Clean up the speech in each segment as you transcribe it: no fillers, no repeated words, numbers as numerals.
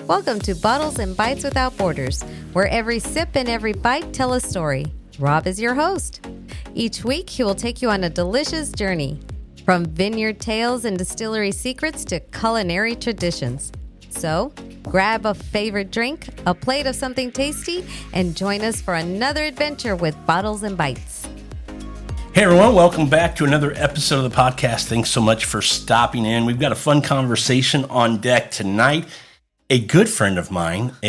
Welcome to Bottles and Bites Without Borders, where every sip and every bite tell a story. Rob is your host. Each week, he will take you on a delicious journey, from vineyard tales and distillery secrets to culinary traditions. So, grab a favorite drink, a plate of something tasty, and join us for another adventure with Bottles and Bites. Hey everyone, welcome back to another episode of the podcast. Thanks so much for stopping in. We've got a fun conversation on deck tonight. A good friend of mine, I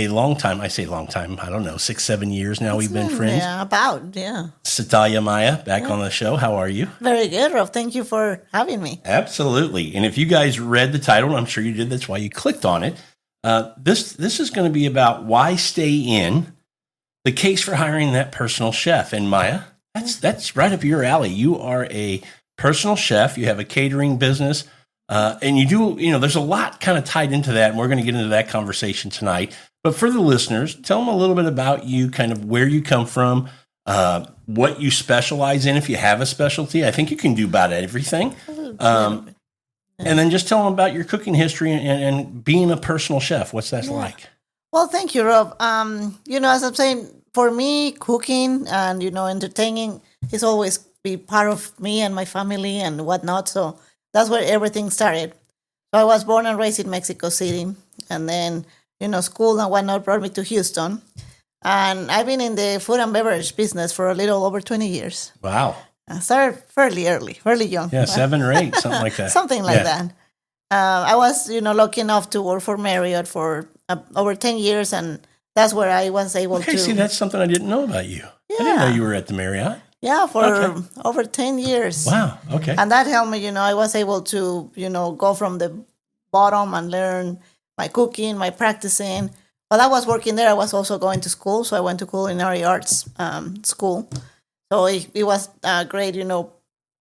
say long time, I don't know, 6-7 years now we've been friends. Yeah, Citlalli Maya, back on the show. How are you? Very good, Rob. Thank you for having me. Absolutely. And if you guys read the title, and I'm sure you did, that's why you clicked on it. This is going to be about why stay in, the case for hiring that personal chef. And Maya, that's right up your alley. You are a personal chef. You have a catering business. And you do, there's a lot kind of tied into that, and we're going to get into that conversation tonight. But for the listeners, tell them a little bit about you, kind of where you come from, what you specialize in, if you have a specialty. I think you can do about everything. And then just tell them about your cooking history and being a personal chef. What's that like? Well, thank you, Rob. As I'm saying, for me, cooking and, entertaining is always be part of me and my family and whatnot. So that's where everything started. So I was born and raised in Mexico City. And then, school and whatnot brought me to Houston. And I've been in the food and beverage business for a little over 20 years. Wow. I started fairly early, fairly young. Yeah, 7 or 8, something like that. Something like that. I was, lucky enough to work for Marriott for over 10 years. And that's where I was able to... see, that's something I didn't know about you. Yeah. I didn't know you were at the Marriott. Yeah, for over 10 years. Wow, okay. And that helped me, I was able to, go from the bottom and learn my cooking, my practicing. While I was working there, I was also going to school. So I went to culinary arts school. So it was great,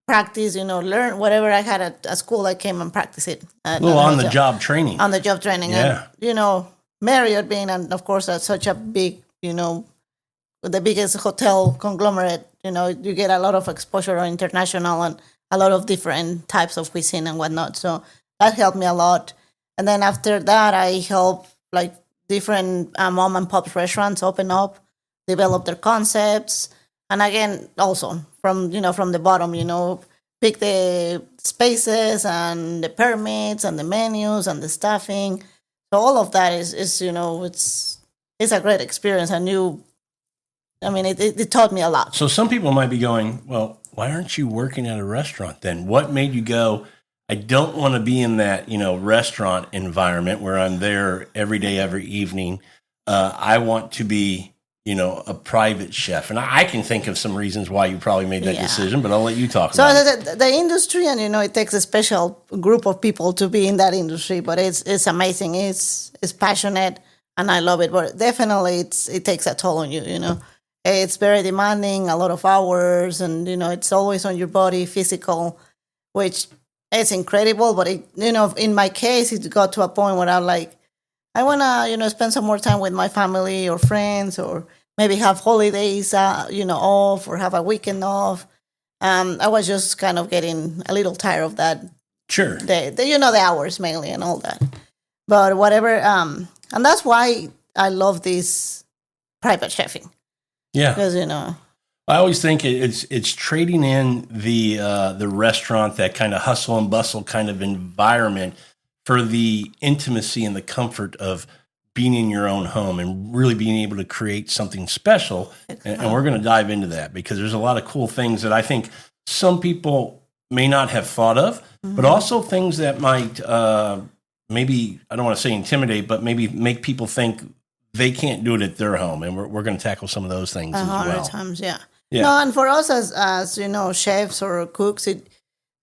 practice, learn whatever I had at school, I came and practiced it. A little on-the-job training. On-the-job training. Yeah. And, Marriott being, and of course, such a big, the biggest hotel conglomerate, you get a lot of exposure on international and a lot of different types of cuisine and whatnot. So that helped me a lot. And then after that, I helped like different mom and pop restaurants open up, develop their concepts. And again, also from the bottom, pick the spaces and the permits and the menus and the staffing. So all of that is it's a great experience. It taught me a lot. So some people might be going, well, why aren't you working at a restaurant then? What made you go, I don't want to be in that, restaurant environment where I'm there every day, every evening. I want to be, a private chef. And I can think of some reasons why you probably made that decision, but I'll let you talk about it. So the industry, and, it takes a special group of people to be in that industry, but it's amazing. It's passionate, and I love it. But definitely it takes a toll on you, It's very demanding, a lot of hours, and, it's always on your body, physical, which is incredible. But, in my case, it got to a point where I'm like, I want to, spend some more time with my family or friends, or maybe have holidays, off, or have a weekend off. I was just kind of getting a little tired of that. Sure. The hours mainly and all that. But whatever. And that's why I love this private chefing. Yeah. Because, I always think it's trading in the restaurant, that kind of hustle and bustle kind of environment, for the intimacy and the comfort of being in your own home and really being able to create something special. And we're going to dive into that, because there's a lot of cool things that I think some people may not have thought of, but also things that might maybe, I don't want to say intimidate, but maybe make people think they can't do it at their home. And we're going to tackle some of those things as well. 100 times, yeah. No, and for us as chefs or cooks,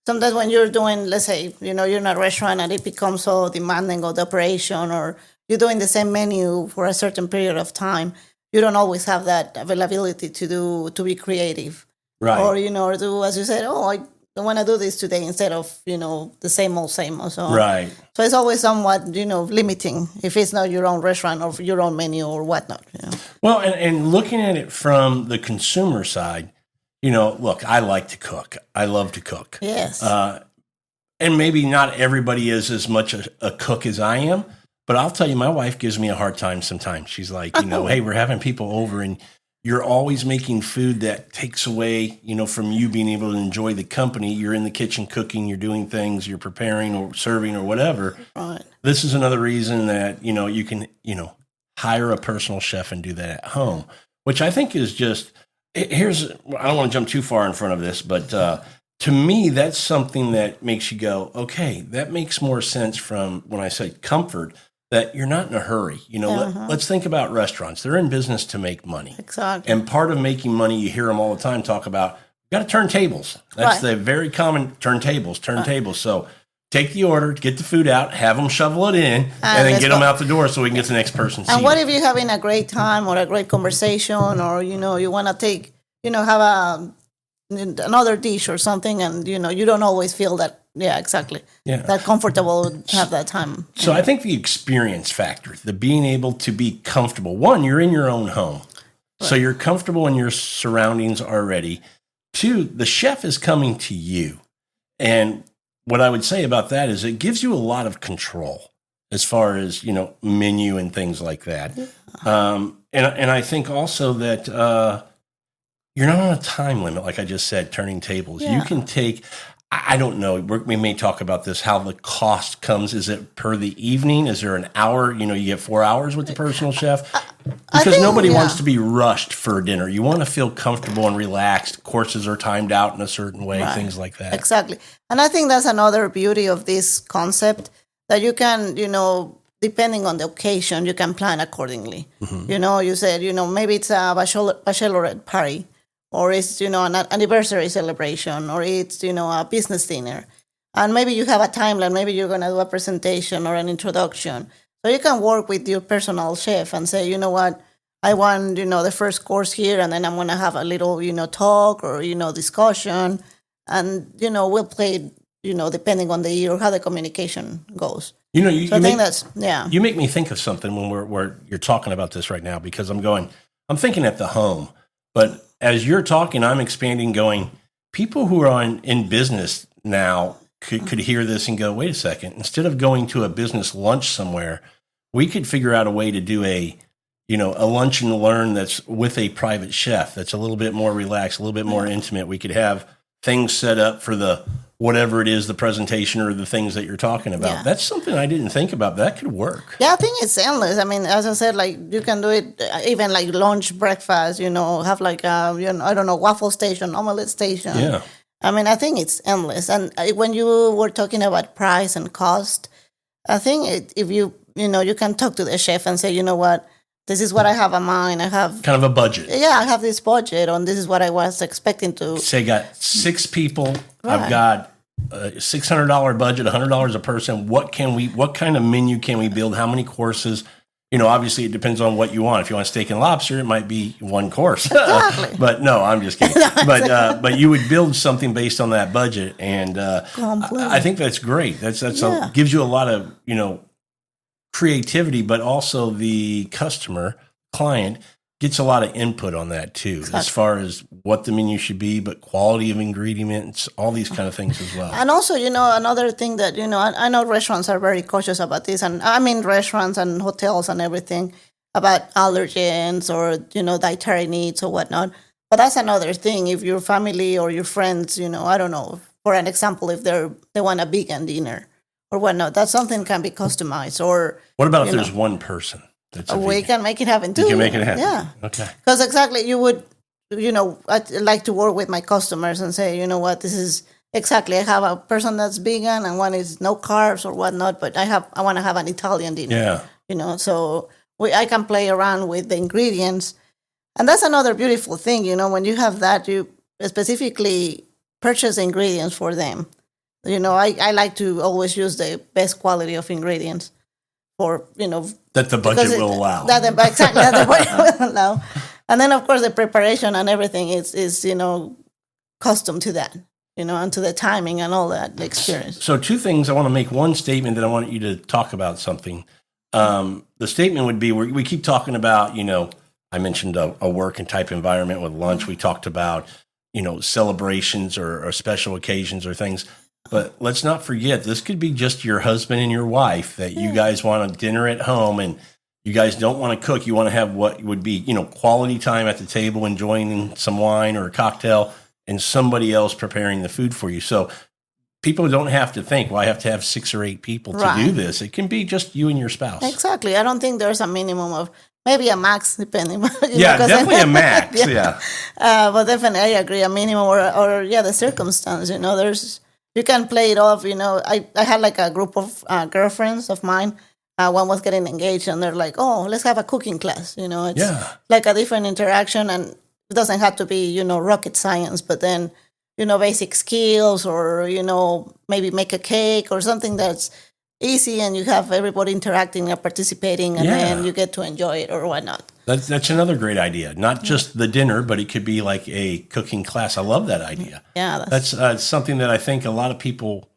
sometimes when you're doing, let's say, you're in a restaurant and it becomes so demanding of the operation, or you're doing the same menu for a certain period of time, you don't always have that availability to be creative. Right. Or, or do, as you said, I want to do this today instead of, the same old. So, right. So it's always somewhat, limiting if it's not your own restaurant or your own menu or whatnot. Well, and looking at it from the consumer side, look, I like to cook. I love to cook. Yes. And maybe not everybody is as much a cook as I am, But I'll tell you, my wife gives me a hard time sometimes. She's like, hey, we're having people over and you're always making food that takes away, from you being able to enjoy the company. You're in the kitchen cooking, you're doing things, you're preparing or serving or whatever. Right. This is another reason that, you can, hire a personal chef and do that at home, which I think is just, I don't want to jump too far in front of this, but to me, that's something that makes you go, okay, that makes more sense from when I say comfort, that you're not in a hurry. Let's think about restaurants. They're in business to make money. Exactly. And part of making money, you hear them all the time talk about, you got to turn tables. That's the very common turn tables. So take the order, get the food out, have them shovel it in, and then get them out the door so we can get the next person seated. And what if you're having a great time or a great conversation, or, you want to take, have another dish or something, and, you don't always feel that, that comfortable to have that time. So I think the experience factor, the being able to be comfortable. One, you're in your own home. Right. So you're comfortable in your surroundings already. Two, the chef is coming to you. And what I would say about that is it gives you a lot of control as far as, menu and things like that. Yeah. And I think also that you're not on a time limit, like I just said, turning tables. Yeah. You can take, I don't know, we may talk about this, how the cost comes. Is it per the evening? Is there an hour? You get 4 hours with the personal chef? Because nobody wants to be rushed for dinner. You want to feel comfortable and relaxed. Courses are timed out in a certain way, things like that. Exactly. And I think that's another beauty of this concept, that you can, depending on the occasion, you can plan accordingly. Mm-hmm. You said, maybe it's a bachelorette party, or it's, an anniversary celebration, or it's, a business dinner. And maybe you have a timeline. Maybe you're going to do a presentation or an introduction. So you can work with your personal chef and say, you know what, I want, the first course here, and then I'm going to have a little, talk or, discussion. And, we'll play, depending on the year or how the communication goes. You make me think of something when you're talking about this right now, because I'm thinking at the home. But as you're talking, I'm expanding, going, people who are in business now could hear this and go, wait a second, instead of going to a business lunch somewhere, we could figure out a way to do a lunch and learn that's with a private chef that's a little bit more relaxed, a little bit more intimate. We could have things set up for whatever it is, the presentation or the things that you're talking about. Yeah. That's something I didn't think about. That could work. Yeah, I think it's endless. I mean, as I said, like you can do it even like lunch, breakfast, have like I don't know, waffle station, omelette station. Yeah. I mean, I think it's endless. And when you were talking about price and cost, I think if you can talk to the chef and say, you know what, this is what I have in mind. I have kind of a budget. Yeah, I have this budget, and this is what I was expecting to. Say, got 6 people. Right. I've got a $600 budget, $100 a person. What kind of menu can we build? How many courses? Obviously it depends on what you want. If you want steak and lobster, it might be one course. Exactly. But no, I'm just kidding. But you would build something based on that budget, and I think that's great. Gives you a lot of creativity, but also the client gets a lot of input on that too, exactly. As far as what the menu should be, but quality of ingredients, all these kind of things as well. And also, another thing that, I know restaurants are very cautious about this, and I mean restaurants and hotels and everything, about allergens or, dietary needs or whatnot. But that's another thing. If your family or your friends, I don't know, for an example, if they want a vegan dinner or whatnot, that's something can be customized. Or what about if there's one person? We can make it happen too. You can make it happen. Yeah. Okay. Because exactly, you would, I'd like to work with my customers and say, you know what, this is exactly, I have a person that's vegan and one is no carbs or whatnot, but I want to have an Italian dinner. Yeah. So I can play around with the ingredients. And that's another beautiful thing, when you have that, you specifically purchase ingredients for them. I like to always use the best quality of ingredients for, that the budget will allow. Exactly, that the budget will allow. And then, of course, the preparation and everything is custom to that, and to the timing and all that, the experience. So 2 things. I want to make one statement, that I want you to talk about something. The statement would be, we keep talking about, I mentioned a work and type environment with lunch. We talked about, celebrations or special occasions or things. But let's not forget, this could be just your husband and your wife that you guys want a dinner at home and you guys don't want to cook. You want to have what would be, quality time at the table, enjoying some wine or a cocktail and somebody else preparing the food for you. So people don't have to think, well, I have to have 6 or 8 people to do this. It can be just you and your spouse. Exactly. I don't think there's a minimum of maybe a max, depending. Definitely a max. Yeah. But definitely, I agree. A minimum or the circumstance. You can play it off. I had like a group of girlfriends of mine. One was getting engaged, and they're like, "Oh, let's have a cooking class." It's like a different interaction, and it doesn't have to be rocket science, but then basic skills, or maybe make a cake or something that's easy, and you have everybody interacting and participating, and then you get to enjoy it or whatnot. That's another great idea. Not just the dinner, but it could be like a cooking class. I love that idea. Yeah, that's something that I think a lot of people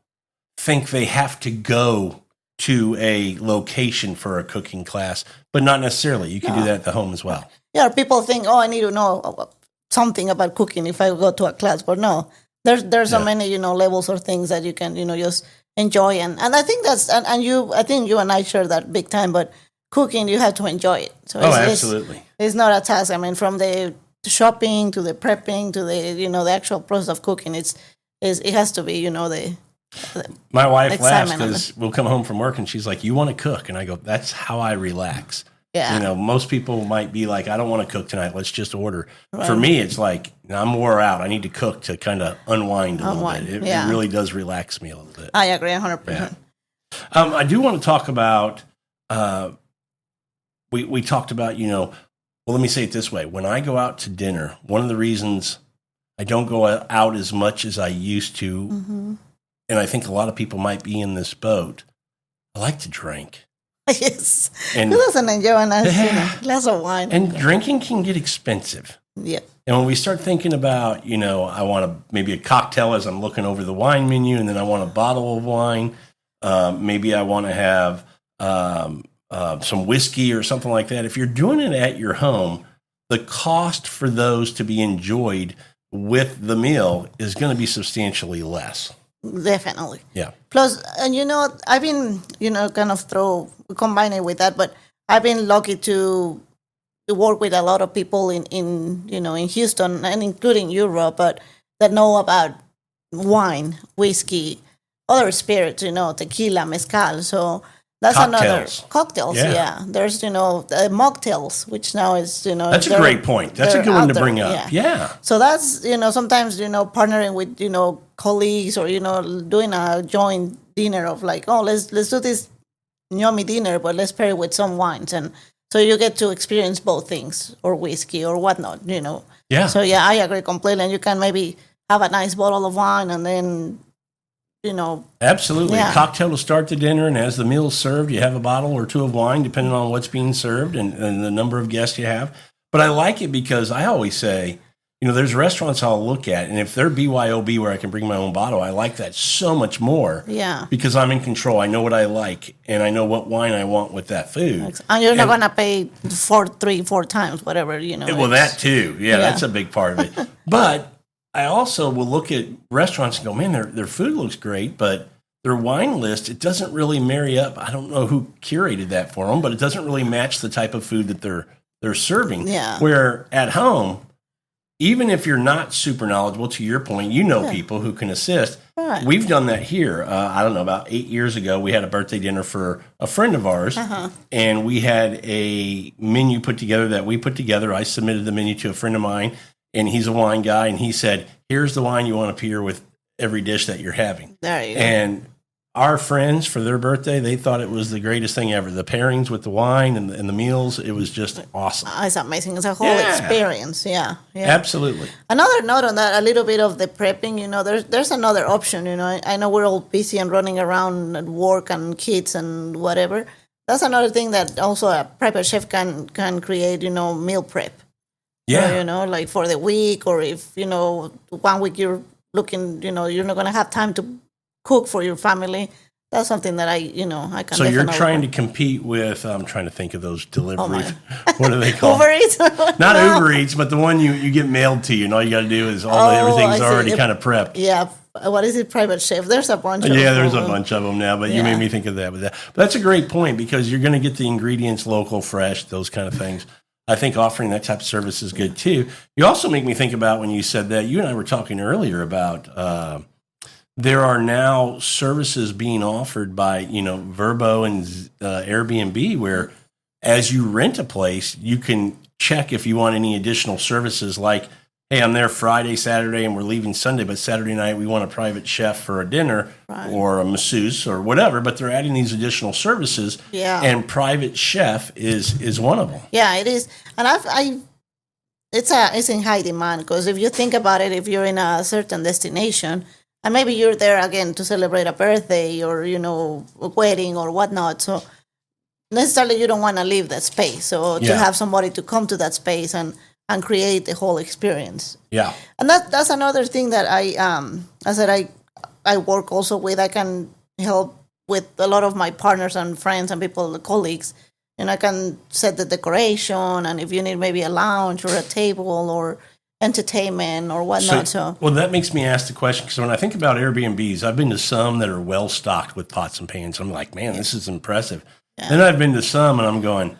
think they have to go to a location for a cooking class, but not necessarily. You can do that at the home as well. Yeah, people think, I need to know something about cooking if I go to a class, but no, there's so many levels or things that you can just enjoy, and I think that's and I think you and I share that big time. But cooking, you have to enjoy it. So absolutely, it's not a task. I mean, from the shopping to the prepping to the actual process of cooking, it has to be my wife laughs because we'll come home from work and she's like, "You want to cook?" And I go, "That's how I relax." Yeah. Most people might be like, "I don't want to cook tonight. Let's just order." Right. For me, it's like, I'm wore out. I need to cook to kind of unwind a little bit. It really does relax me a little bit. I agree 100%. Yeah. I do want to talk about, we talked about, well, let me say it this way. When I go out to dinner, one of the reasons I don't go out as much as I used to, and I think a lot of people might be in this boat, I like to drink. Yes. And who doesn't enjoy a nice glass of wine? And drinking can get expensive. Yeah. And when we start thinking about, I want maybe a cocktail as I'm looking over the wine menu, and then I want a bottle of wine. Maybe I want to have some whiskey or something like that. If you're doing it at your home, the cost for those to be enjoyed with the meal is going to be substantially less. Definitely. Yeah. Plus, and I've been, kind of combine it with that, but I've been lucky to work with a lot of people in Houston and including Europe, but that know about wine, whiskey, other spirits, tequila, mezcal. So that's another cocktails. Yeah. There's mocktails, which now is That's a great point. That's a good one to bring up. Yeah. So that's sometimes partnering with colleagues or doing a joint dinner of like, let's do this yummy dinner, but let's pair it with some wines, and so you get to experience both things, or whiskey or whatnot. Yeah. So I agree completely. And you can maybe have a nice bottle of wine, and then absolutely a cocktail to start the dinner, and as the meal is served, you have a bottle or two of wine, depending on what's being served and the number of guests you have. But I like it because I always say, there's restaurants I'll look at, and if they're BYOB where I can bring my own bottle, I like that so much more. Yeah. Because I'm in control. I know what I like, and I know what wine I want with that food. And you're not going to pay 3-4 times, whatever, Well, that too. Yeah, that's a big part of it. But I also will look at restaurants and go, man, their food looks great, but their wine list, it doesn't really marry up. I don't know who curated that for them, but it doesn't really match the type of food that they're serving. Yeah. Where at home, even if you're not super knowledgeable, to your point, people who can assist. Right. We've done that here. I don't know, about 8 years ago, we had a birthday dinner for a friend of ours, and we had a menu put together that we put together. I submitted the menu to a friend of mine, and he's a wine guy, and he said, here's the wine you want to pair with every dish that you're having. There you go. And our friends, for their birthday, they thought it was the greatest thing ever. The pairings with the wine and the meals, it was just awesome. It's amazing. It's a whole experience. Yeah. Absolutely. Another note on that, a little bit of the prepping, there's another option. I know we're all busy and running around at work and kids and whatever. That's another thing that also a prepper chef can create, meal prep. Yeah. So, like for the week, or if, 1 week you're looking, you're not going to have time to cook for your family. That's something that I can. So you're trying to compete with, I'm trying to think of those deliveries. What are they called? Uber Eats? Not Uber Eats, but the one you get mailed to you, and all you got to do is everything's already kind of prepped. Yeah, what is it, private chef? There's a bunch of Yeah, there's a bunch of them now, but you made me think of that. But that's a great point because you're going to get the ingredients local, fresh, those kind of things. I think offering that type of service is good too. You also make me think about when you said that, you and I were talking earlier about there are now services being offered by, Vrbo and Airbnb where as you rent a place, you can check if you want any additional services like, hey, I'm there Friday, Saturday, and we're leaving Sunday, but Saturday night we want a private chef for a dinner or a masseuse or whatever, but they're adding these additional services, and private chef is one of them. Yeah, it is. And it's in high demand because if you think about it, if you're in a certain destination, and maybe you're there again to celebrate a birthday or, a wedding or whatnot, so necessarily you don't want to leave that space. So to have somebody to come to that space and create the whole experience. Yeah. And that's another thing that I work also with. I can help with a lot of my partners and friends and people, colleagues. And I can set the decoration and if you need maybe a lounge or a table or entertainment or whatnot. Well, that makes me ask the question because when I think about Airbnbs, I've been to some that are well stocked with pots and pans. I'm like, man, this is impressive. Yeah. Then I've been to some and I'm going,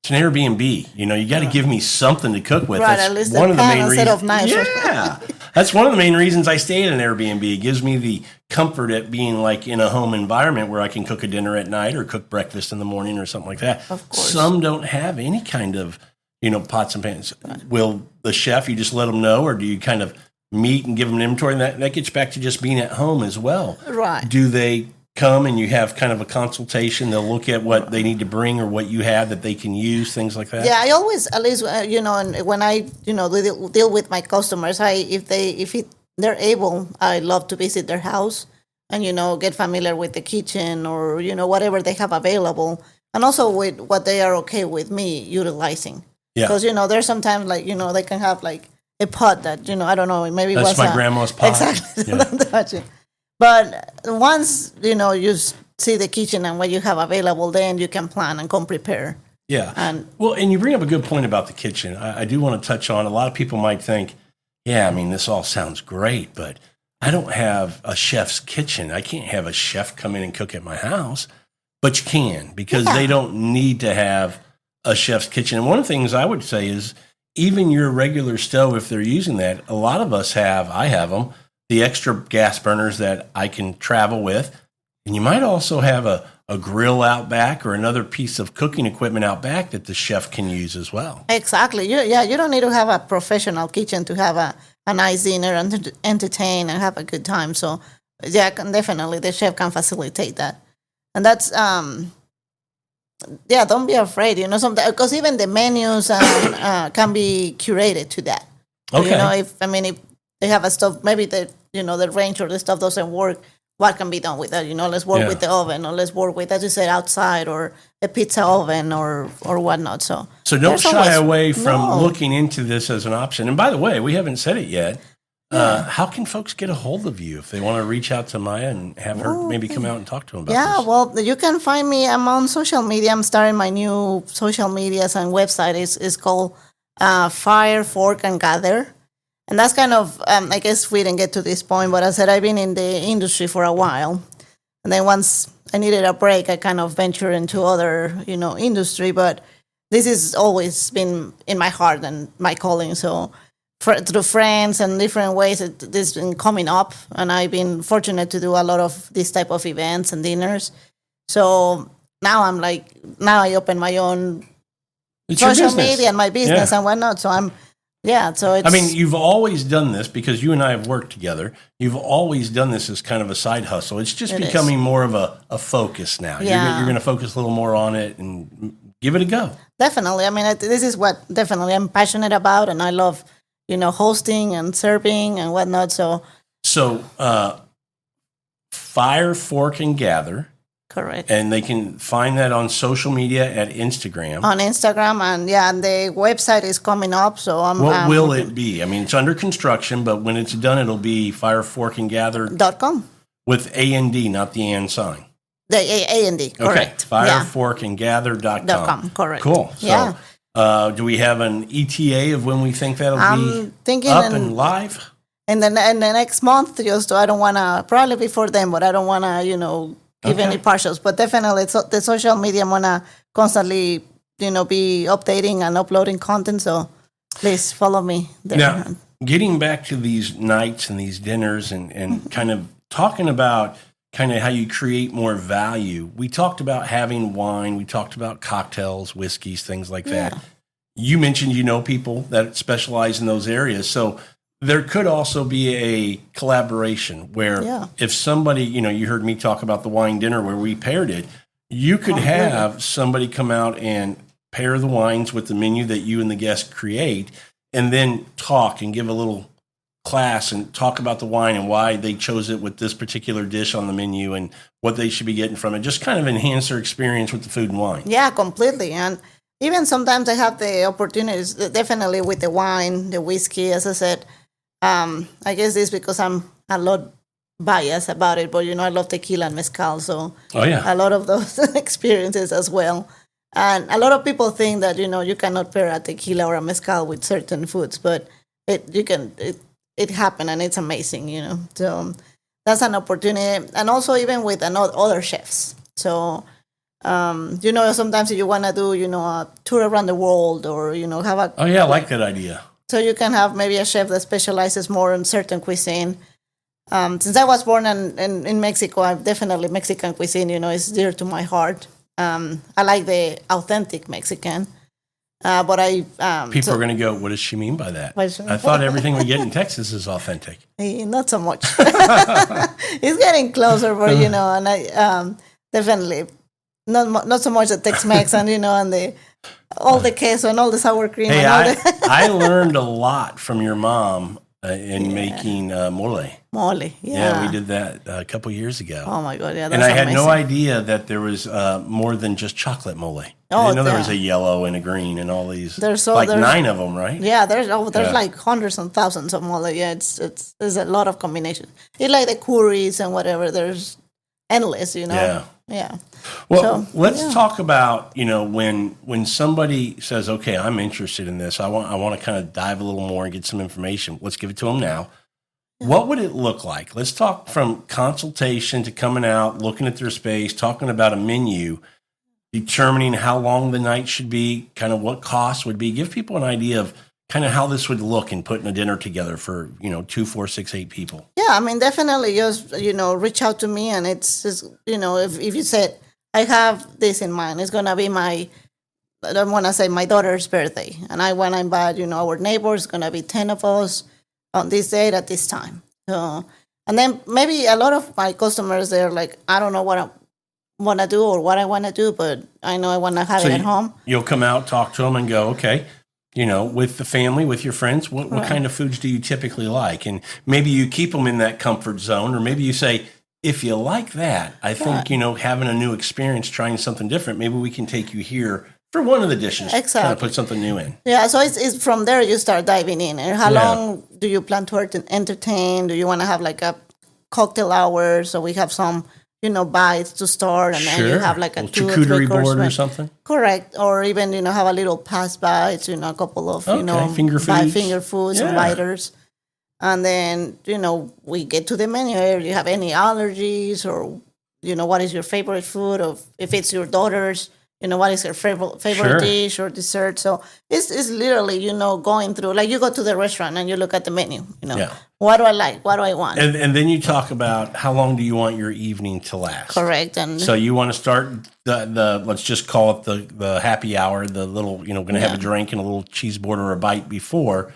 it's an Airbnb. You got to give me something to cook with. Right, that's at least one of the main reasons. Yeah, that's one of the main reasons I stay at an Airbnb. It gives me the comfort at being like in a home environment where I can cook a dinner at night or cook breakfast in the morning or something like that. Of course. Some don't have any kind of, pots and pans. Right. Will the chef, you just let them know, or do you kind of meet and give them an inventory? And that gets back to just being at home as well. Right. Do they come and you have kind of a consultation? They'll look at what they need to bring or what you have that they can use, things like that. Yeah, I always, at least and when I deal with my customers, if they're able, I love to visit their house and get familiar with the kitchen or whatever they have available, and also with what they are okay with me utilizing. Yeah, because there's sometimes like they can have like a pot that I don't know, maybe that's my grandma's pot. Exactly. Yeah. Don't touch it. But once, you see the kitchen and what you have available, then you can plan and come prepare. Yeah. And you bring up a good point about the kitchen. I do want to touch on, a lot of people might think, this all sounds great, but I don't have a chef's kitchen. I can't have a chef come in and cook at my house. But you can, because they don't need to have a chef's kitchen. And one of the things I would say is even your regular stove, if they're using that, a lot of us I have them, the extra gas burners that I can travel with. And you might also have a grill out back or another piece of cooking equipment out back that the chef can use as well. Exactly. You don't need to have a professional kitchen to have a nice dinner and entertain and have a good time. So, definitely the chef can facilitate that. And that's, don't be afraid, sometimes, because even the menus can be curated to that. Okay. If they have a stove, maybe the range or the stuff doesn't work, what can be done with that? Let's work with the oven, or let's work with, as you said, outside, or a pizza oven, or whatnot. So don't shy away from looking into this as an option. And by the way, we haven't said it yet. How can folks get a hold of you if they want to reach out to Maya and have her maybe come out and talk to them about this? Yeah, well, you can find me. I'm on social media. I'm starting my new social medias and website. It's called Fire, Fork, and Gather. And that's kind of, I guess we didn't get to this point, but I said I've been in the industry for a while. And then once I needed a break, I kind of ventured into other, industry. But this has always been in my heart and my calling. So through friends and different ways, this has been coming up. And I've been fortunate to do a lot of this type of events and dinners. So now I open my own social media and my business and whatnot. So so it's... you've always done this because you and I have worked together. You've always done this as kind of a side hustle. It's just becoming more of a focus now. Yeah. You're going to focus a little more on it and give it a go. Definitely. This is what definitely I'm passionate about, and I love, hosting and serving and whatnot. So Fire, Fork, and Gather. Correct. And they can find that on social media at Instagram. On Instagram, and the website is coming up. So what will it be? It's under construction, but when it's done, it'll be fireforkandgather.com. With A-N-D, not the and sign. The A-N-D, correct. Okay, fireforkandgather.com. Correct. Cool. So do we have an ETA of when we think that'll be up and live? And then in the next month, just I don't want to, probably before then, but I don't want to, give any partials. But definitely, the social media, I'm going to constantly, be updating and uploading content. So please follow me there. Now, getting back to these nights and these dinners and kind of talking about kind of how you create more value. We talked about having wine. We talked about cocktails, whiskeys, things like that. You mentioned people that specialize in those areas. So there could also be a collaboration where if somebody, you heard me talk about the wine dinner where we paired it, you could have somebody come out and pair the wines with the menu that you and the guest create and then talk and give a little class and talk about the wine and why they chose it with this particular dish on the menu and what they should be getting from it. Just kind of enhance their experience with the food and wine. Yeah, completely. And even sometimes I have the opportunities, definitely with the wine, the whiskey, as I said. I guess this because I'm a lot biased about it, but I love tequila and mezcal, so a lot of those experiences as well. And a lot of people think that you cannot pair a tequila or a mezcal with certain foods, but it happened and it's amazing, So that's an opportunity, and also even with other chefs. So sometimes you want to do a tour around the world or have a I like that idea. So you can have maybe a chef that specializes more in certain cuisine. Since I was born in Mexico, I'm definitely Mexican cuisine, is dear to my heart. I like the authentic Mexican. But people are going to go, what does she mean by that? I thought everything we get in Texas is authentic. Not so much. It's getting closer, but, and I definitely not so much the Tex-Mex and, and all the queso and all the sour cream. Hey, and I learned a lot from your mom in making mole. Mole, Yeah, we did that a couple years ago. Oh, my God, yeah, that's and I had amazing. no idea that there was more than just chocolate mole. I didn't know there was a yellow and a green and all these. There's 9 of them, right? Yeah, there's like hundreds and thousands of mole. Yeah, there's a lot of combinations. It's like the curries and whatever. There's endless, Yeah. Well, let's talk about, when somebody says, okay, I'm interested in this. I want to kind of dive a little more and get some information. Let's give it to them now. What would it look like? Let's talk from consultation to coming out, looking at their space, talking about a menu, determining how long the night should be, kind of what cost would be. Give people an idea of kind of how this would look in putting a dinner together for, 2, 4, 6, 8 people. Yeah, I mean, definitely just, reach out to me, and it's just, if you said, I have this in mind, it's going to be I don't want to say my daughter's birthday, and I want to invite, our neighbors, going to be 10 of us on this date at this time. So, and then maybe a lot of my customers, they're like, I don't know what I want to do or what I want to do, but I know I want to have it at home. You'll come out, talk to them, and go, okay, with the family, with your friends, what kind of foods do you typically like? And maybe you keep them in that comfort zone, or maybe you say, if you like that, I think, having a new experience, trying something different, maybe we can take you here for one of the dishes. Exactly. Kind of put something new in. Yeah, so it's from there you start diving in. And how long do you plan to entertain? Do you want to have like a cocktail hour? So we have some, bites to start, and then you have like a 2 or 3 course board or something. Correct, or even have a little past bites. A couple of finger foods, and biters, and then we get to the menu. Do you have any allergies, or what is your favorite food? Or if it's your daughter's, what is her favorite dish or dessert? So it's literally, going through, like you go to the restaurant and you look at the menu, what do I like? What do I want? And then you talk about how long do you want your evening to last? Correct. And so you want to start the let's just call it the happy hour, the little, going to have a drink and a little cheese board or a bite before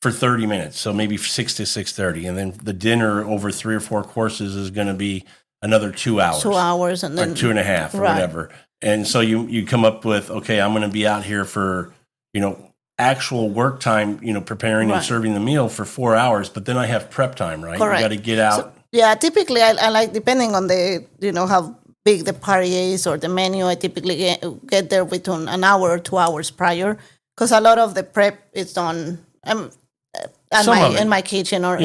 for 30 minutes. So maybe 6 to 6:30. And then the dinner over 3 or 4 courses is going to be another 2 hours. 2 hours and then 2.5 or whatever. And so you come up with, okay, I'm going to be out here for, actual work time, preparing and serving the meal for 4 hours, but then I have prep time, right? Correct. You got to get out. So, typically I like, depending on the, how big the party is or the menu, I typically get there between an hour or 2 hours prior, because a lot of the prep is done in my kitchen or,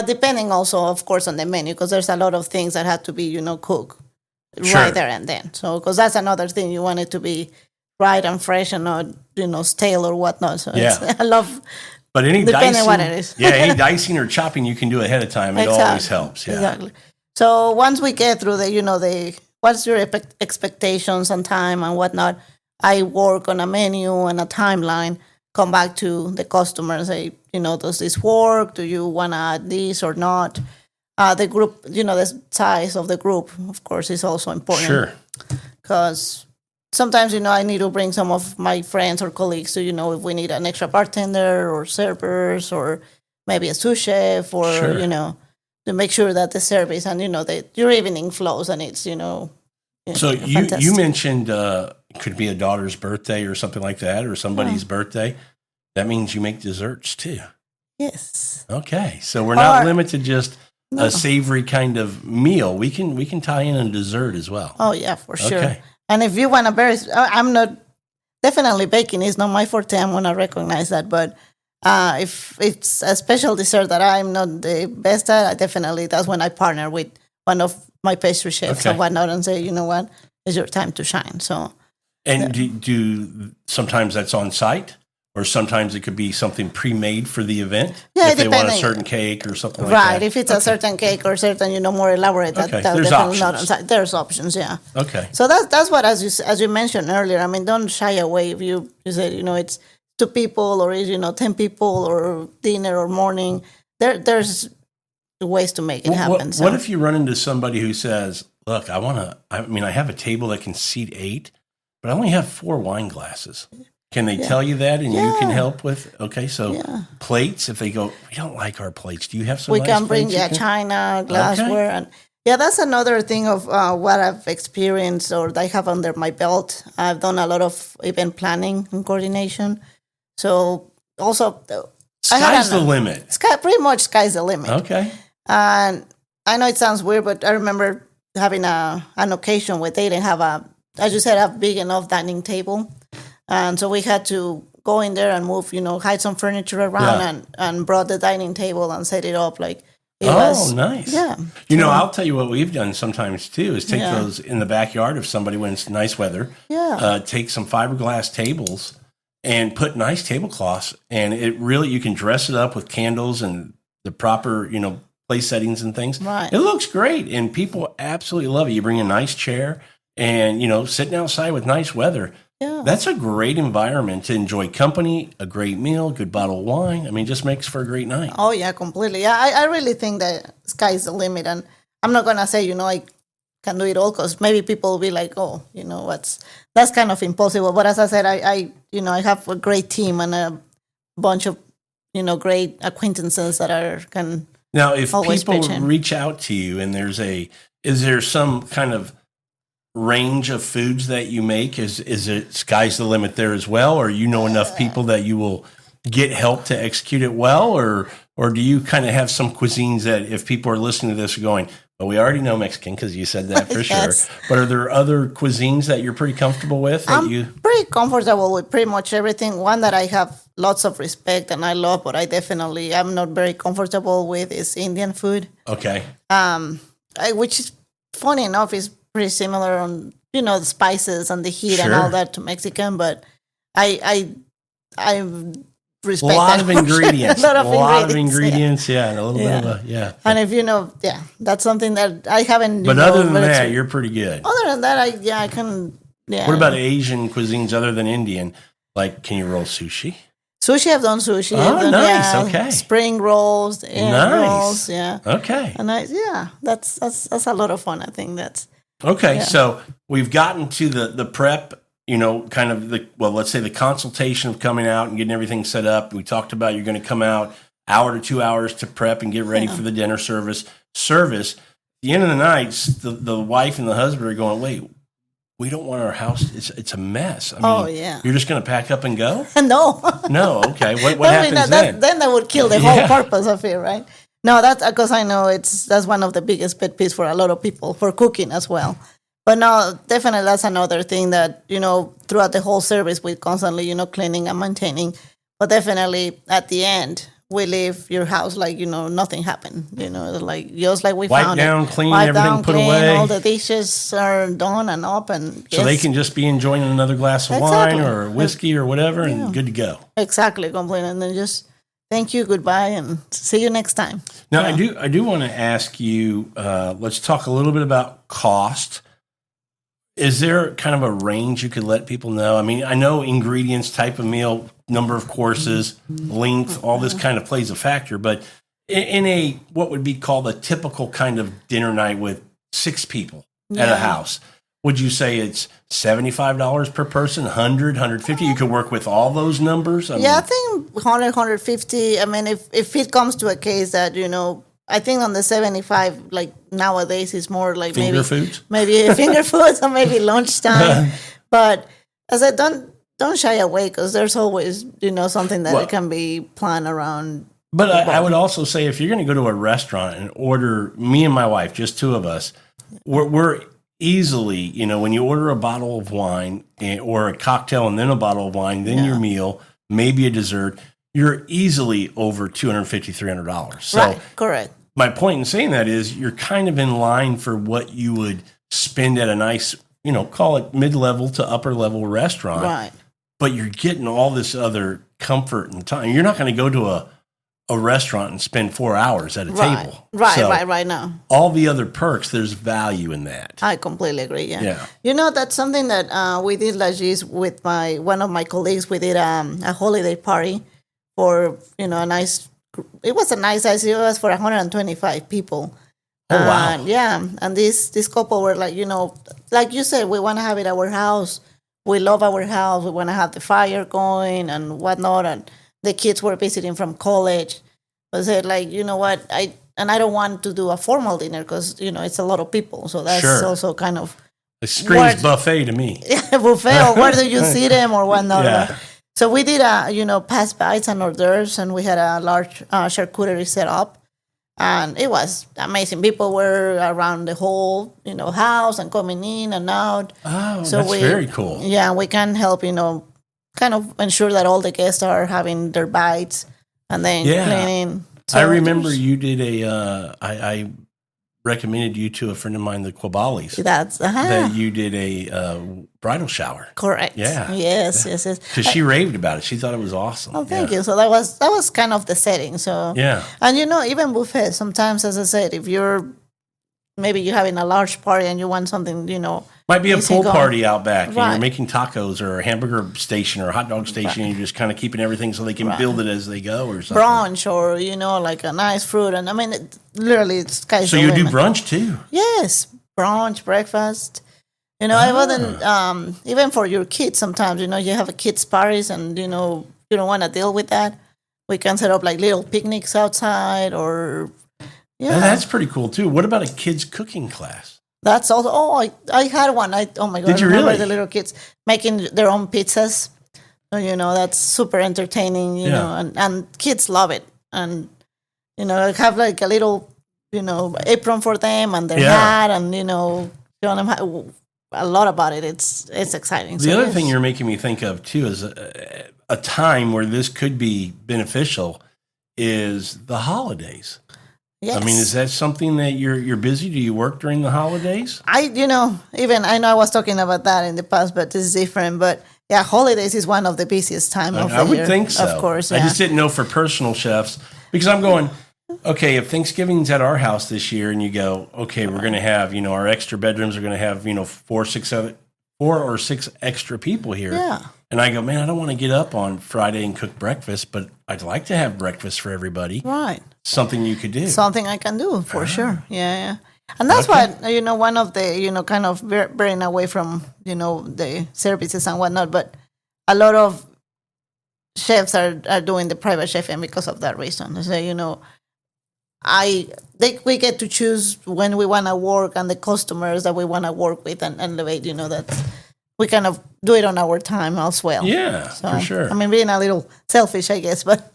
depending also, of course, on the menu, because there's a lot of things that have to be, cooked right there and then. So, because that's another thing, you want it to be right and fresh and not, stale or whatnot. So I love But any depending dicing, what it is. yeah, any dicing or chopping you can do ahead of time. It always helps. Yeah. Exactly. So once we get through what's your expectations on time and whatnot, I work on a menu and a timeline, come back to the customer and say, does this work? Do you want to add this or not? The group, the size of the group, of course, is also important. Sure. Because sometimes, I need to bring some of my friends or colleagues to, if we need an extra bartender or servers or maybe a sous chef or, Sure. To make sure that the service and, your evening flows and it's, So fantastic. you mentioned it could be a daughter's birthday or something like that or somebody's birthday. That means you make desserts too. Yes. Okay. So we're not Or- limited just a savory kind of meal. We can tie in a dessert as well. Oh, yeah, for sure. Okay. And if you want I'm not, definitely baking is not my forte. I'm going to recognize that. But if it's a special dessert that I'm not the best at, that's when I partner with one of my pastry chefs and whatnot and say, you know what, it's your time to shine. So, And do sometimes that's on site? Or sometimes it could be something pre-made for the event. Yeah, if they want a depending. certain cake or something like that. Right. If it's a certain cake or certain, more elaborate, that's There's definitely options. not on site. There's options, yeah. Okay. So that's what, as you mentioned earlier, I mean, don't shy away if you said, it's 2 people or, 10 people or dinner or morning. There's ways to make it happen. What if you run into somebody who says, look, I have a table that can seat 8, but I only have 4 wine glasses. Can they tell you that and you can help with? Okay, so plates, if they go, we don't like our plates. Do you have some we nice can bring, plates you can- china, glassware. And that's another thing of what I've experienced or I have under my belt. I've done a lot of event planning and coordination. So also, Sky's the limit. Pretty much sky's the limit. Okay. And I know it sounds weird, but I remember having an occasion where they didn't have as you said, a big enough dining table. And so we had to go in there and move, hide some furniture around and brought the dining table and set it up like it was. Oh, nice. Yeah. I'll tell you what we've done sometimes too is take those in the backyard of somebody when it's nice weather. Yeah. Take some fiberglass tables and put nice tablecloths. And it really, you can dress it up with candles and the proper, place settings and things. Right. It looks great. And people absolutely love it. You bring a nice chair and, sitting outside with nice weather. Yeah. That's a great environment to enjoy company, a great meal, good bottle of wine. I mean, just makes for a great night. Oh, yeah, completely. Yeah, I really think that sky is the limit. And I'm not going to say, I can do it all because maybe people will be like, oh, that's kind of impossible. But as I said, I have a great team and a bunch of, great acquaintances that can now, if always people pitch in. reach out to you and is there some kind of range of foods that you make? Is it sky's the limit there as well? Or enough people that you will get help to execute it well? Or do you kind of have some cuisines that if people are listening to this are going, well, we already know Mexican because you said that for Yes. sure. But are there other cuisines that you're pretty comfortable with? I'm pretty comfortable with pretty much everything. One that I have lots of respect and I love, but I'm not very comfortable with is Indian food. Okay. Which is funny enough is pretty similar on the spices and the heat and Sure. all that to Mexican, but I respect A lot that of for sure. ingredients. A lot of ingredients, yeah. And a little bit of Yeah. And if that's something that I haven't. But other than that, you're pretty good. Other than that, I can. Yeah. What about Asian cuisines other than Indian? Like, can you roll sushi? Sushi? I've done sushi. Oh, I've done, nice. Okay. Spring rolls, egg Nice. rolls. Yeah. Okay. And that's a lot of fun. I think that's. Okay. Yeah. So we've gotten to the prep, kind of let's say the consultation of coming out and getting everything set up. We talked about you're going to come out hour to 2 hours to prep and get ready for the dinner service. At the end of the night, the wife and the husband are going, wait, we don't want our house. It's a mess. I mean, you're just going to pack up and go? No. No. Okay. What happens then? Then that would kill the whole purpose of it, right? No, that's because I know that's one of the biggest pet peeves for a lot of people for cooking as well. But no, definitely that's another thing that, throughout the whole service we constantly, cleaning and maintaining. But definitely at the end, we leave your house like, nothing happened. Like just like we found it. Wipe down, clean, Wipe everything down, put clean, away. all the dishes are done and up. And So they can just be enjoying another glass of Exactly. wine or whiskey or whatever and good to go. Exactly, completely. And then just Thank you. Goodbye, and see you next time. Now, I do want to ask you. Let's talk a little bit about cost. Is there kind of a range you could let people know? I mean, I know ingredients, type of meal, number of courses, length, all this kind of plays a factor. But in a what would be called a typical kind of dinner night with 6 people at a house, would you say it's $75 per person, 100, 150? You could work with all those numbers? I think 100, 150. I mean, if it comes to a case that, I think on the 75, like nowadays, it's more like finger foods? Maybe finger foods or maybe lunchtime. But as I don't shy away, because there's always, something that it can be planned around. But I would also say if you're going to go to a restaurant and order, me and my wife, just 2 of us, we're easily, when you order a bottle of wine or a cocktail and then a bottle of wine, then your meal, maybe a dessert, you're easily over $250, $300. So right, correct. My point in saying that is you're kind of in line for what you would spend at a nice, call it mid-level to upper-level restaurant. Right. But you're getting all this other comfort and time. You're not going to go to a restaurant and spend 4 hours at a table. Right now. All the other perks, there's value in that. I completely agree, yeah. That's something that we did last year with one of my colleagues. We did a holiday party for, it was a nice size. It was for 125 people. Oh, wow. And this couple were like, like you said, we want to have it at our house. We love our house. We want to have the fire going and whatnot. And the kids were visiting from college. I said, like, you know what? I don't want to do a formal dinner because, it's a lot of people. So that's also kind of... It screams buffet to me. Buffet, or where do you see them or whatnot. Yeah. So we did, past bites and hors d'oeuvres, and we had a large charcuterie set up. And it was amazing. People were around the whole, house and coming in and out. Oh, so that's very cool. Yeah, we can help, kind of ensure that all the guests are having their bites and then cleaning. So I remember you did I recommended you to a friend of mine, the Quabalis. That you did a bridal shower. Correct. Yeah. Yes. Because she raved about it. She thought it was awesome. Oh, thank you. So that was kind of the setting. So and even buffet. Sometimes, as I said, if maybe you're having a large party and you want something, might be a pool party out back, and you're making tacos or a hamburger station or a hot dog station, and you're just kind of keeping everything so they can build it as they go or something. Brunch or, like a nice fruit. And I mean, literally, it's kind of... So you do brunch too? Yes. Brunch, breakfast. I wasn't... even for your kids sometimes, you have a kids' parties and, you don't want to deal with that. We can set up like little picnics outside or... Yeah, that's pretty cool too. What about a kids' cooking class? That's also. Oh, I had one. Oh my god! Did you remember really? The little kids making their own pizzas. So, that's super entertaining. You know, and kids love it. And have like a little apron for them and their hat, and showing them a lot about it. It's exciting. The other thing you're making me think of too is a time where this could be beneficial is the holidays. Yes. I mean, is that something that you're busy? Do you work during the holidays? I know I was talking about that in the past, but this is different. But yeah, holidays is one of the busiest time of the year. I would think so. Of course, I just didn't know for personal chefs because I'm going, okay, if Thanksgiving's at our house this year and you go, okay, we're going to have, our extra bedrooms are going to have, 4 or 6 extra people here. Yeah. And I go, man, I don't want to get up on Friday and cook breakfast, but I'd like to have breakfast for everybody. Right. Something you could do. Something I can do for sure. Yeah. And that's what, one of the, kind of veering away from, the services and whatnot, but a lot of chefs are doing the private chefing because of that reason. So, we get to choose when we want to work and the customers that we want to work with and elevate, that we kind of do it on our time as well. Yeah, for sure. I mean, being a little selfish, I guess, but...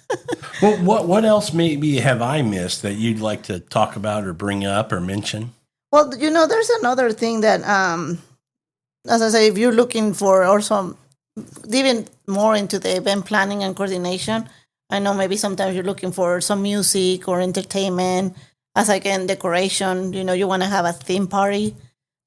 Well, what else maybe have I missed that you'd like to talk about or bring up or mention? Well, there's another thing that, as I say, if you're looking for also even more into the event planning and coordination, I know maybe sometimes you're looking for some music or entertainment, as again, decoration, you want to have a theme party.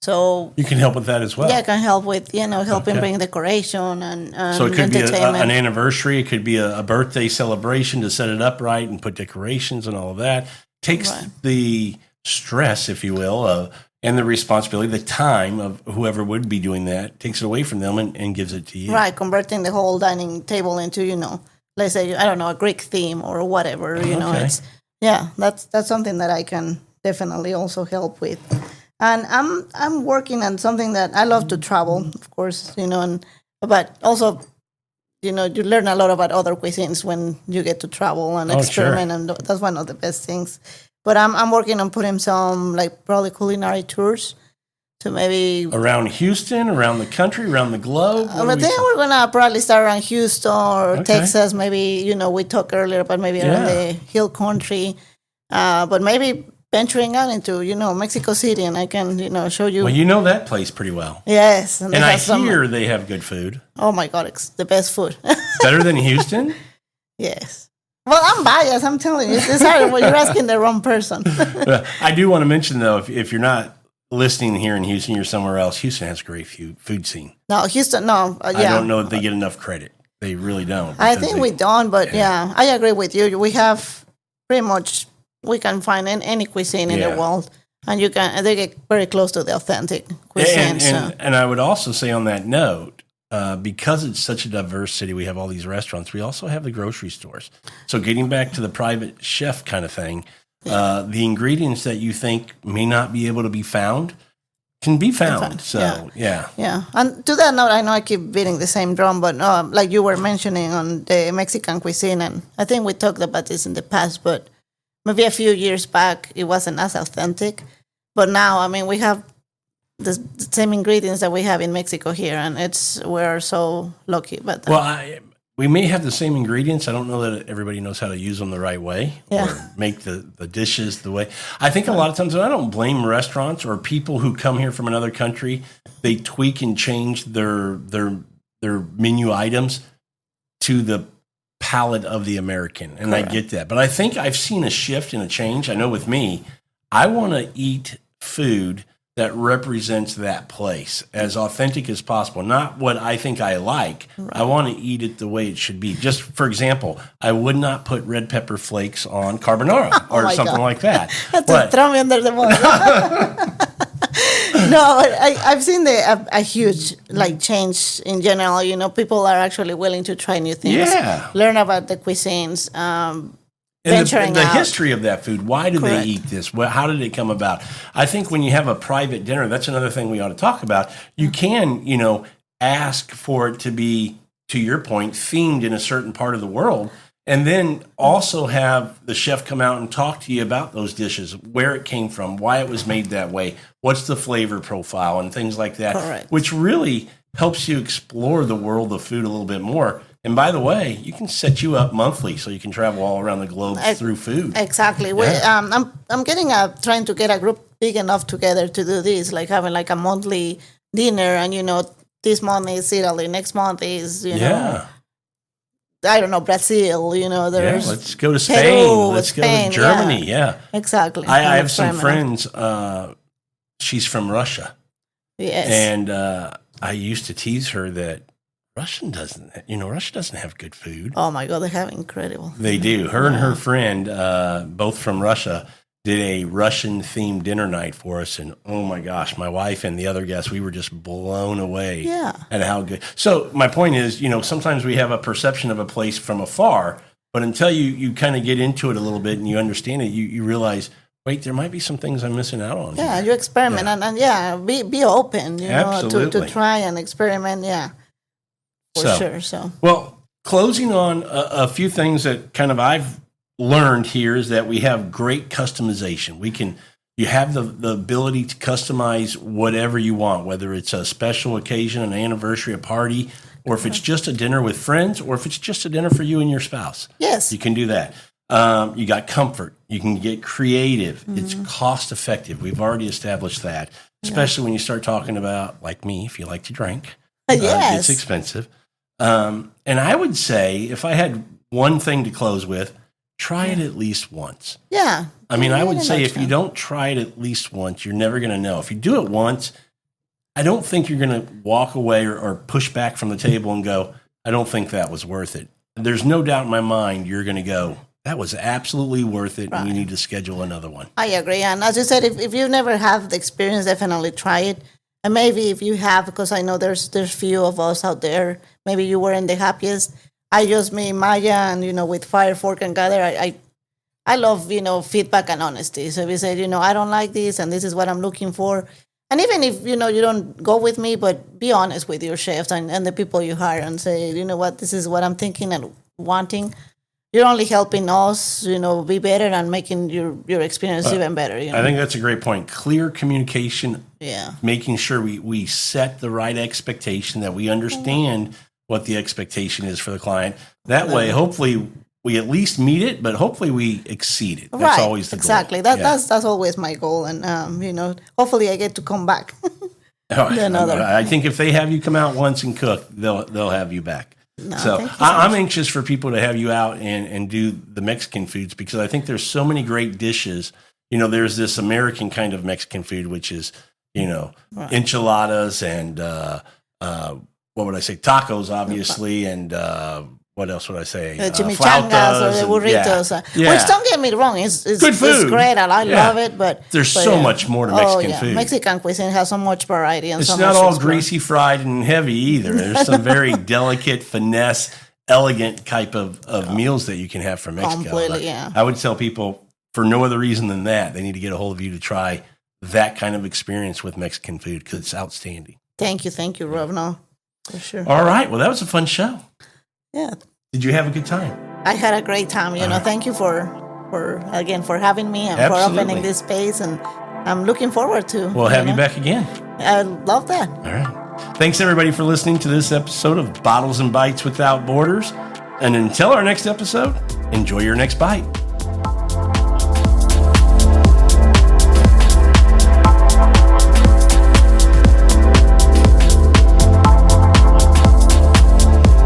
So you can help with that as well. yeah, I can help with, helping Okay. bring decoration and So it could be entertainment. an anniversary. It could be a birthday celebration to set it up right and put decorations and all of that. Takes Right. the stress, if you will, and the responsibility, the time of whoever would be doing that, takes it away from them and gives it to you. Right, converting the whole dining table into, let's say, I don't know, a Greek theme or whatever, Okay. it's, that's something that I can definitely also help with. And I'm working on something that I love to travel, of course, but also, you learn a lot about other cuisines when you get to travel and Oh, experiment, sure. and that's one of the best things. But I'm working on putting some, like, probably culinary tours to maybe. Around Houston, around the country, around the globe. What are But we then talking- we're gonna probably start around Houston or Okay. Texas. Maybe we talked earlier, but maybe around Yeah. the hill country. But maybe venturing out into Mexico City, and I can show you. Well, you know that place pretty well. Yes, And they I have some. hear they have good food. Oh my God, it's the best food. Better than Houston? Yes. Well, I'm biased. I'm telling you, it's hard. Well, you're asking the wrong person. I do want to mention, though, if you're not listening here in Houston, you're somewhere else. Houston has a great food scene. No, Houston. No, I yeah. don't know that they get enough credit. They really don't. I because think they- we don't, but yeah, I agree with you. We have pretty much, we can find in any cuisine in Yeah. the world, and they get very close to the authentic cuisine. And I would also say on that note, because it's such a diverse city, we have all these restaurants. We also have the grocery stores. So getting back to the private chef kind of thing, the ingredients that you think may not be able to be found can be found. So, yeah. Yeah, and to that note, I know I keep beating the same drum, but like you were mentioning on the Mexican cuisine, and I think we talked about this in the past, but maybe a few years back, it wasn't as authentic. But now, I mean, we have the same ingredients that we have in Mexico here, and we're so lucky. But Well, we may have the same ingredients. I don't know that everybody knows how to use them the right way Yeah. or make the dishes the way. I think a lot of times, and I don't blame restaurants or people who come here from another country, they tweak and change their menu items to the palate of the American. And Correct. I get that. But I think I've seen a shift and a change. I know with me, I want to eat food that represents that place as authentic as possible. Not what I think I like. Right. I want to eat it the way it should be. Just for example, I would not put red pepper flakes on carbonara or something like that. But throw me under the bus. No, I've seen a huge change in general. People are actually willing to try new things, learn about the cuisines. And the history of that food. Why do Correct. they eat this? How did it come about? I think when you have a private dinner, that's another thing we ought to talk about. You can, ask for it to be, to your point, themed in a certain part of the world, and then also have the chef come out and talk to you about those dishes, where it came from, why it was made that way, what's the flavor profile, and things like that, Correct. which really helps you explore the world of food a little bit more. And by the way, you can set you up monthly so you can travel all around the globe through food. Exactly. Yeah. I'm trying to get a group big enough together to do this, like having like a monthly dinner, and this month is Italy, next month is I don't know, Brazil. There's let's go to Spain. Peru, Let's go Spain, to Germany. Yeah. Exactly. I have some friends. She's from Russia. Yes. And I used to tease her that Russia doesn't have good food. Oh my God, they have incredible. They do. Her and her friend, both from Russia, did a Russian themed dinner night for us. And oh my gosh, my wife and the other guests, we were just blown away at how good. So my point is, sometimes we have a perception of a place from afar, but until you kind of get into it a little bit and you understand it, you realize, wait, there might be some things I'm missing out on. Yeah, here. you experiment and be open, to try and experiment. Yeah, for sure. So, well, closing on a few things that kind of I've learned here is that we have great customization. You have the ability to customize whatever you want, whether it's a special occasion, an anniversary, a party, or if it's just a dinner with friends, or if it's just a dinner for you and your spouse. Yes. You can do that. You got comfort. You can get creative. Mm-hmm. It's cost effective. We've already established that, especially when you start talking about, like me, if you like to drink. Yes. It's expensive. And I would say, if I had one thing to close with, try it at least once. Yeah. I mean, I would say if you don't try it at least once, you're never going to know. If you do it once, I don't think you're going to walk away or push back from the table and go, I don't think that was worth it. There's no doubt in my mind you're going to go, that was absolutely worth it, and you need to schedule another one. I agree. And as you said, if you never have the experience, definitely try it. And maybe if you have, because I know there's few of us out there, maybe you weren't the happiest. I just made Maya, and, with Fire, Fork, and Gather, I love, feedback and honesty. So if you say, I don't like this, and this is what I'm looking for. And even if, you don't go with me, but be honest with your chefs and the people you hire and say, you know what, this is what I'm thinking and wanting. You're only helping us, be better and making your experience even better. I think that's a great point. Clear communication. Yeah. Making sure we set the right expectation, that we understand what the expectation is for the client. That way, hopefully, we at least meet it, but hopefully we exceed it. That's always the goal. Exactly. That's always my goal. And, hopefully I get to come back. I think if they have you come out once and cook, they'll have you back. No, so I'm anxious for people to have you out and do the Mexican foods, because I think there's so many great dishes. There's this American kind of Mexican food, which is, enchiladas and what would I say? Tacos, obviously, and what else would I say? Chimichangas or the burritos. Which, don't get me wrong, it's good food. It's great and I love it, but there's so much more to Mexican food. Mexican cuisine has so much variety. And it's not all greasy, fried, and heavy either. There's some very delicate, finesse, elegant type of meals that you can have from Mexico. Completely, yeah. I would tell people, for no other reason than that, they need to get a hold of you to try that kind of experience with Mexican food, because it's outstanding. Thank you, Rob. No, for sure. All right. Well, that was a fun show. Yeah. Did you have a good time? I had a great time. Thank you for having me and for opening this space. And I'm looking forward to. We'll have you back again. I love that. All right. Thanks, everybody, for listening to this episode of Bottles and Bites Without Borders. And until our next episode, enjoy your next bite.